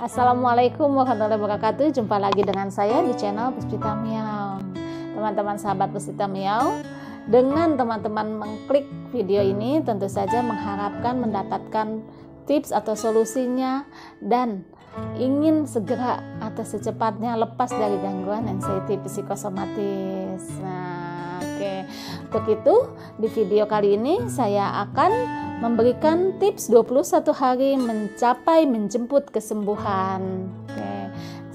Assalamualaikum warahmatullahi wabarakatuh. Jumpa lagi dengan saya di channel Puspita Miao. Teman-teman sahabat Puspita Miao, dengan teman-teman mengklik video ini tentu saja mengharapkan mendapatkan tips atau solusinya dan ingin segera atau secepatnya lepas dari gangguan anxiety psikosomatis. Untuk itu di video kali ini saya akan memberikan tips 21 hari menjemput kesembuhan.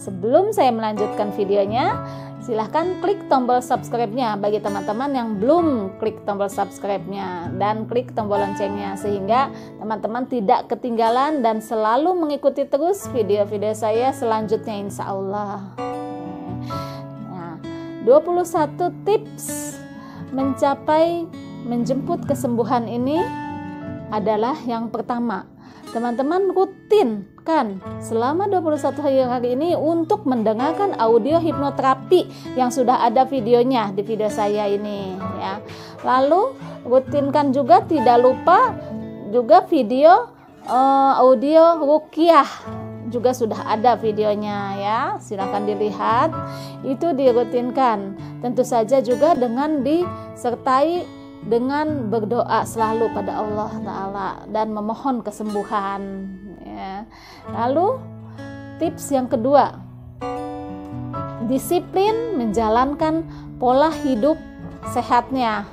Sebelum saya melanjutkan videonya, silahkan klik tombol subscribe-nya bagi teman-teman yang belum klik tombol subscribe-nya dan klik tombol loncengnya sehingga teman-teman tidak ketinggalan dan selalu mengikuti terus video-video saya selanjutnya insya Allah. 21 tips menjemput kesembuhan ini adalah yang pertama, teman-teman rutinkan selama 21 hari ini untuk mendengarkan audio hipnoterapi yang sudah ada videonya di video saya ini ya. Lalu rutinkan juga, tidak lupa juga video audio ruqyah juga sudah ada videonya ya, silakan dilihat, itu dirutinkan. Tentu saja juga dengan disertai dengan berdoa selalu pada Allah Ta'ala dan memohon kesembuhan ya. Lalu tips yang kedua, disiplin menjalankan pola hidup sehatnya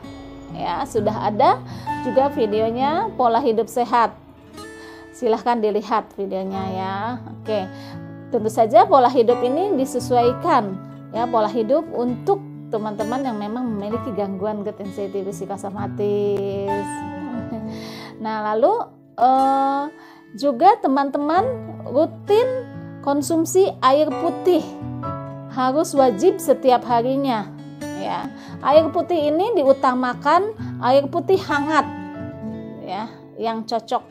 ya, sudah ada juga videonya pola hidup sehat, silahkan dilihat videonya ya. Oke, tentu saja pola hidup ini disesuaikan ya, pola hidup untuk teman-teman yang memang memiliki gangguan anxiety psikosomatis. Nah, lalu juga teman-teman rutin konsumsi air putih, harus wajib setiap harinya ya. Air putih ini diutamakan air putih hangat ya, yang cocok,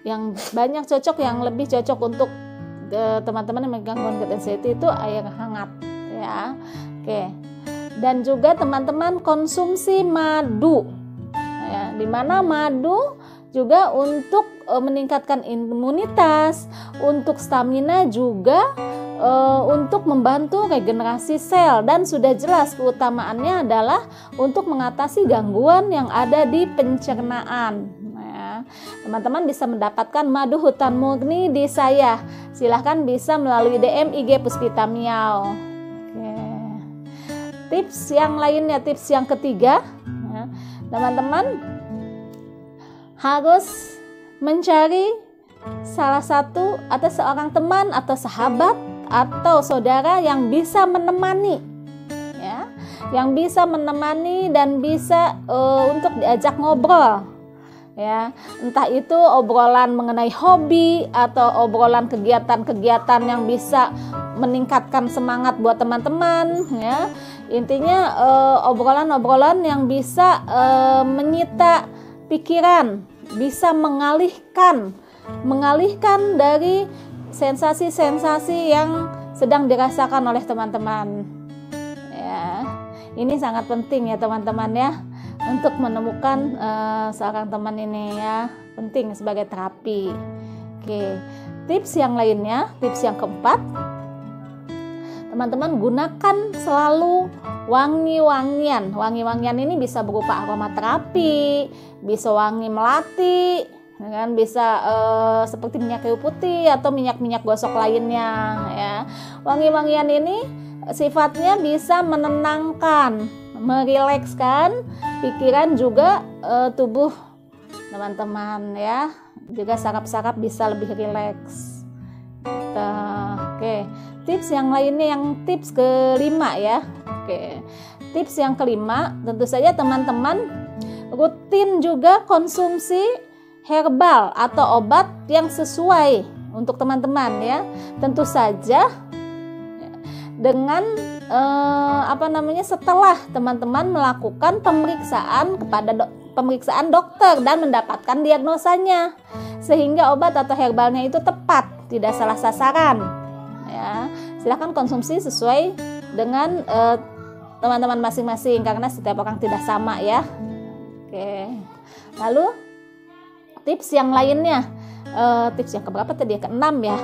yang banyak cocok, yang lebih cocok untuk teman-teman yang gangguan anxiety itu air hangat ya. Oke. Dan juga teman-teman konsumsi madu ya, dimana madu juga untuk meningkatkan imunitas, untuk stamina juga untuk membantu regenerasi sel, dan sudah jelas keutamaannya adalah untuk mengatasi gangguan yang ada di pencernaan. Teman-teman bisa mendapatkan madu hutan murni di saya, silahkan bisa melalui DM IG Puspita Miao. Tips yang lainnya, tips yang ketiga, teman-teman harus mencari salah satu atau seorang teman atau sahabat atau saudara yang bisa menemani ya, yang bisa menemani dan bisa untuk diajak ngobrol ya, entah itu obrolan mengenai hobi atau obrolan kegiatan-kegiatan yang bisa meningkatkan semangat buat teman-teman ya. Intinya obrolan-obrolan yang bisa menyita pikiran, bisa mengalihkan dari sensasi-sensasi yang sedang dirasakan oleh teman-teman ya. Ini sangat penting ya teman-teman ya, untuk menemukan seorang teman ini ya, penting sebagai terapi. Oke, tips yang lainnya, tips yang keempat, teman-teman gunakan selalu wangi-wangian. Wangi-wangian ini bisa berupa aromaterapi, bisa wangi melati, kan, bisa seperti minyak kayu putih atau minyak-minyak gosok lainnya ya. Wangi-wangian ini sifatnya bisa menenangkan, merilekskan pikiran juga tubuh teman-teman ya, juga saraf-saraf bisa lebih rileks. Oke, tips yang lainnya, yang tips kelima ya. Oke, tips yang kelima, tentu saja teman-teman rutin juga konsumsi herbal atau obat yang sesuai untuk teman-teman ya. Tentu saja dengan setelah teman-teman melakukan pemeriksaan dokter dan mendapatkan diagnosanya, sehingga obat atau herbalnya itu tepat, tidak salah sasaran ya. Silahkan konsumsi sesuai dengan teman-teman masing-masing karena setiap orang tidak sama ya. Oke. Lalu tips yang lainnya, tips yang keberapa tadi ya, keenam ya.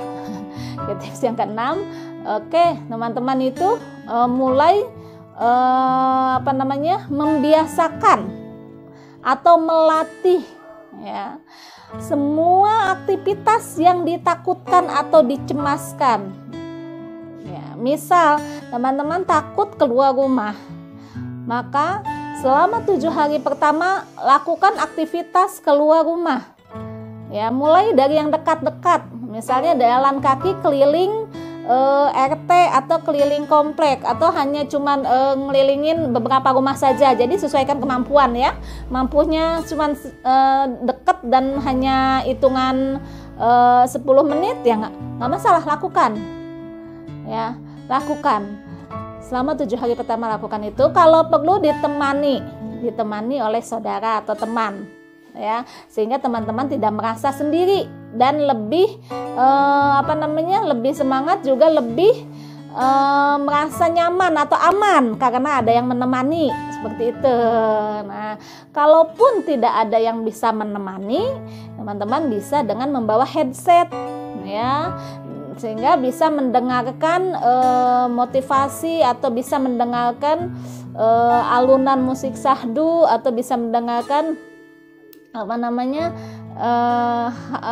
Oke, tips yang keenam. Oke, teman-teman itu mulai membiasakan atau melatih ya semua aktivitas yang ditakutkan atau dicemaskan. Ya, misal teman-teman takut keluar rumah, maka selama 7 hari pertama lakukan aktivitas keluar rumah. Ya, mulai dari yang dekat-dekat, misalnya jalan kaki keliling RT atau keliling komplek, atau hanya cuman ngelilingin beberapa rumah saja. Jadi sesuaikan kemampuan ya. Mampunya cuman deket dan hanya hitungan 10 menit ya nggak masalah, lakukan. Ya, lakukan. Selama 7 hari pertama lakukan itu. Kalau perlu ditemani oleh saudara atau teman. Ya, sehingga teman-teman tidak merasa sendiri dan lebih lebih semangat, juga lebih merasa nyaman atau aman karena ada yang menemani, seperti itu. Nah, kalaupun tidak ada yang bisa menemani, teman-teman bisa dengan membawa headset ya, sehingga bisa mendengarkan motivasi atau bisa mendengarkan alunan musik syahdu, atau bisa mendengarkan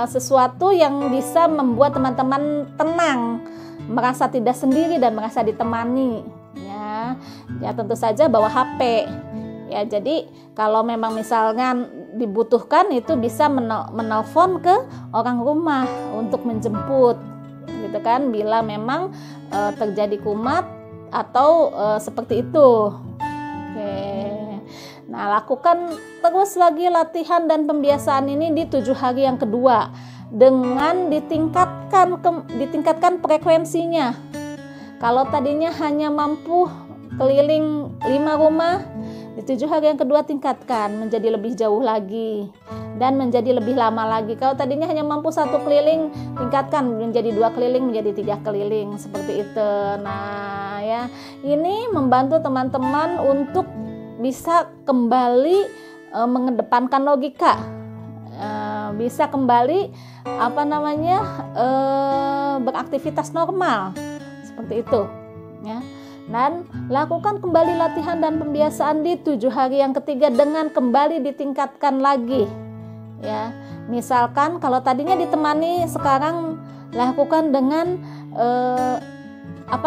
sesuatu yang bisa membuat teman-teman tenang, merasa tidak sendiri dan merasa ditemani ya. Ya, tentu saja bawa HP ya. Jadi kalau memang misalnya dibutuhkan, itu bisa menelpon ke orang rumah untuk menjemput gitu kan, bila memang terjadi kumat atau seperti itu. Oke. Nah, lakukan terus lagi latihan dan pembiasaan ini di 7 hari yang kedua dengan ditingkatkan frekuensinya. Kalau tadinya hanya mampu keliling 5 rumah, di 7 hari yang kedua tingkatkan menjadi lebih jauh lagi dan menjadi lebih lama lagi. Kalau tadinya hanya mampu 1 keliling, tingkatkan menjadi 2 keliling, menjadi 3 keliling, seperti itu. Nah ya, ini membantu teman-teman untuk bisa kembali mengedepankan logika, bisa kembali beraktivitas normal, seperti itu ya. Dan lakukan kembali latihan dan pembiasaan di 7 hari yang ketiga dengan kembali ditingkatkan lagi ya. Misalkan kalau tadinya ditemani, sekarang lakukan dengan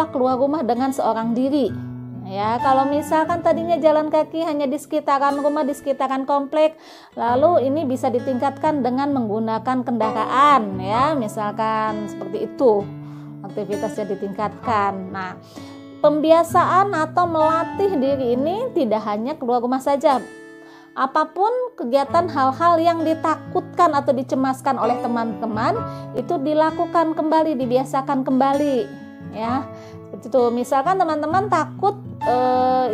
keluar rumah dengan seorang diri. Ya, kalau misalkan tadinya jalan kaki hanya di sekitaran rumah, di sekitaran komplek, lalu ini bisa ditingkatkan dengan menggunakan kendaraan ya, misalkan seperti itu. Aktivitasnya ditingkatkan. Nah, pembiasaan atau melatih diri ini tidak hanya keluar rumah saja. Apapun kegiatan, hal-hal yang ditakutkan atau dicemaskan oleh teman-teman itu dilakukan kembali, dibiasakan kembali ya. Itu misalkan teman-teman takut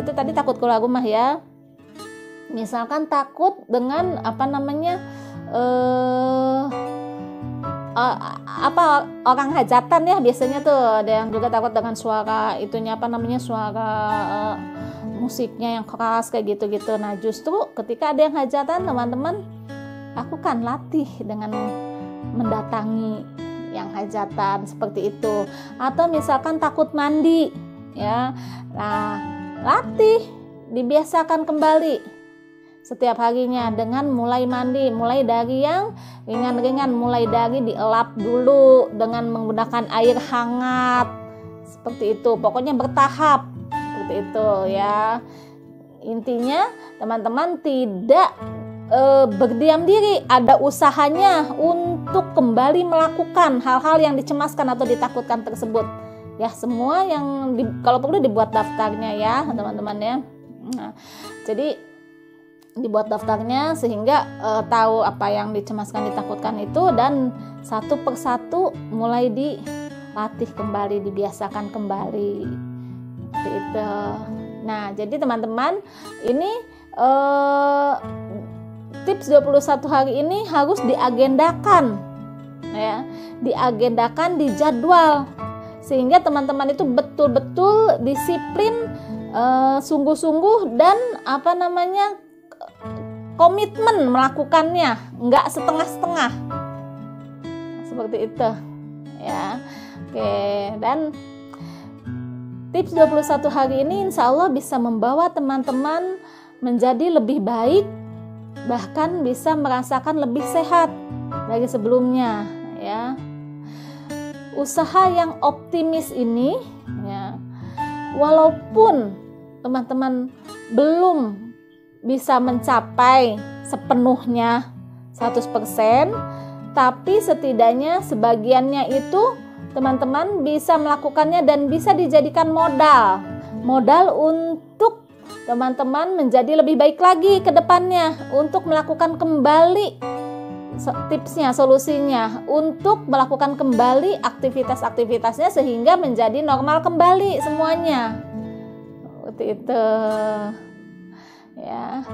itu tadi takut keluar rumah ya. Misalkan takut dengan orang hajatan ya, biasanya tuh ada yang juga takut dengan suara suara musiknya yang keras kayak gitu-gitu. Nah, justru ketika ada yang hajatan, teman-teman lakukan latih dengan mendatangi yang hajatan, seperti itu. Atau misalkan takut mandi ya, nah latih, dibiasakan kembali setiap harinya dengan mulai mandi, mulai dari yang ringan-ringan, mulai dari dielap dulu dengan menggunakan air hangat, seperti itu. Pokoknya bertahap, seperti itu ya. Intinya teman-teman tidak berdiam diri, ada usahanya untuk kembali melakukan hal-hal yang dicemaskan atau ditakutkan tersebut ya. Semua yang kalau perlu dibuat daftarnya ya teman-teman ya. Nah, jadi dibuat daftarnya sehingga tahu apa yang dicemaskan, ditakutkan itu, dan satu persatu mulai dilatih kembali, dibiasakan kembali, seperti itu. Nah, jadi teman-teman, ini tips 21 hari ini harus diagendakan ya, diagendakan, dijadwal, sehingga teman-teman itu betul-betul disiplin, sungguh-sungguh, dan komitmen melakukannya, nggak setengah-setengah seperti itu ya. Oke, dan tips 21 hari ini insya Allah bisa membawa teman-teman menjadi lebih baik, bahkan bisa merasakan lebih sehat dari sebelumnya ya. Usaha yang optimis ini ya, walaupun teman-teman belum bisa mencapai sepenuhnya 100%, tapi setidaknya sebagiannya itu teman-teman bisa melakukannya dan bisa dijadikan modal untuk teman-teman menjadi lebih baik lagi ke depannya, untuk melakukan kembali tipsnya, solusinya, untuk melakukan kembali aktivitas-aktivitasnya sehingga menjadi normal kembali semuanya. Seperti itu ya.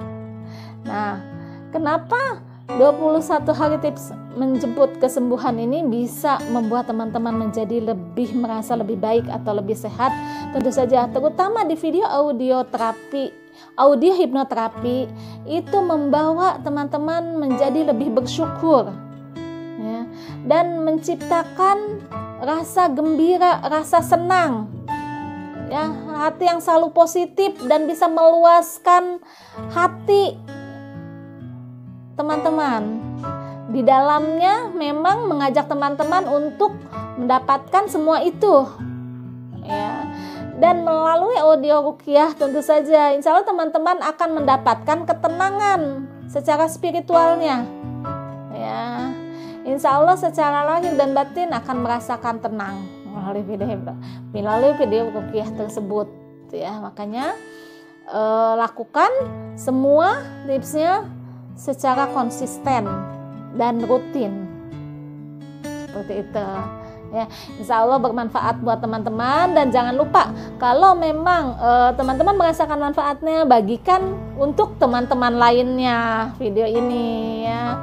Nah, kenapa 21 hari tips menjemput kesembuhan ini bisa membuat teman-teman menjadi merasa lebih baik atau lebih sehat? Tentu saja, terutama di video audio hipnoterapi itu membawa teman-teman menjadi lebih bersyukur ya, dan menciptakan rasa gembira, rasa senang ya, hati yang selalu positif dan bisa meluaskan hati teman-teman. Di dalamnya memang mengajak teman-teman untuk mendapatkan semua itu ya. Dan melalui audio ruqyah tentu saja insya Allah teman-teman akan mendapatkan ketenangan secara spiritualnya ya. Insya Allah secara lahir dan batin akan merasakan tenang melalui video ruqyah tersebut ya. Makanya lakukan semua tipsnya secara konsisten dan rutin seperti itu ya. Insya Allah bermanfaat buat teman-teman, dan jangan lupa kalau memang teman-teman merasakan manfaatnya, bagikan untuk teman-teman lainnya video ini ya.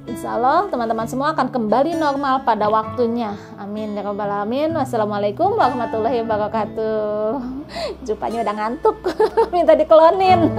Insya Allah teman-teman semua akan kembali normal pada waktunya. Amin ya rabbal alamin. Wassalamualaikum warahmatullahi wabarakatuh. Jupanya udah ngantuk minta diklonin.